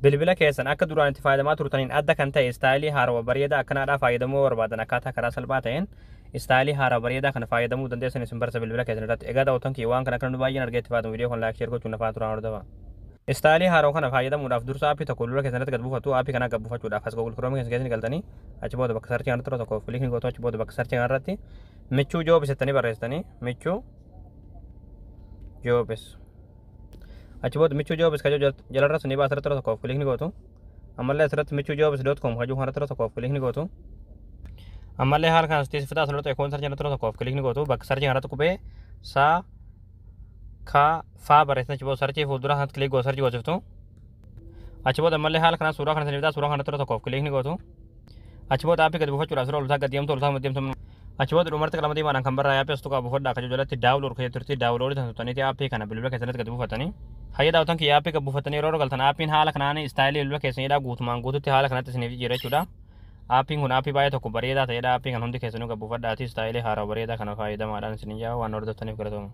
Bilbila keessan akka duraan itti fayyadamaa turtaniin adda kan ta'e istaayilii haarawaa bareedaa akkanaadhaa fayyadamuu barbaadan akkaataa karaa salphaa ta'een istaayilii haarawaa bareedaa kana fayyadamuu dandeessan isin barsa bilbila keessan irratti. Egaa daawwattoon kiyya waan kana akka nu baay'een argeetti fayyadamu viidiyoo kan laayik sheer gochuun nafaa turaan hordofaa. Istaayilii haarawaa kana fayyadamuudhaaf dursa aappii tokko bilbila keessan irratti gad buufatu. Aappii kana gad buufachuudhaaf as Google Chrome keessan galtanii achi booda bakka sarchii kanatti tokko kilikni gootu achi booda bakka sarchii kanarratti michuu joobis jettanii barreessitanii michuu joobis achi booda michuu joobis kajoo jalarra sunii baasirra tokko kilikni gootu. Ammallee asirratti michuujobis.com kajuu kanatti tokko kilikni gootu. Ammallee haala kana sitti fitaa asirratti ekoon sarchii kanatti tokko kilikni gootu. Bakka sarchii kanatti qubee saa ka faa barreessan achi booda sarchii fuuldura kanatti kilik gootu sarchii goosiftu. Achi booda ammallee haala kana suuraa kana sanii fitaa suuraa kanatti tokko kilikni gootu. Achi booda aappii gadi buufachuudhaaf suuraa oltaa gadi deemtu oltaa deemtu. Achi booda dhumarratti qalama diimaadhaan kan barraa aappii asxuqaa buufadhaa kajuu jalatti daawulood kajuu turtii daawuloodii tan tutaniiti aappii kana bilbila keessatti gadi buufatanii. Hayya daawwattoon kiyya aappii gad buufatanii yeroo galtan aappiin haala kanaan istaayilii bilbila keessanidha guutumaan guututti haala kanatti isiniif jijjiira jechuudha. Aappiin kun aappii baay'ee tokko bareedaa ta'edha. Aappii kan hundi keessanuu gad buufadhaati istaayilii haarawaa bareedaa kana fayyadamaadhaan isin ijaa waan hordoftaniif galatoomaa.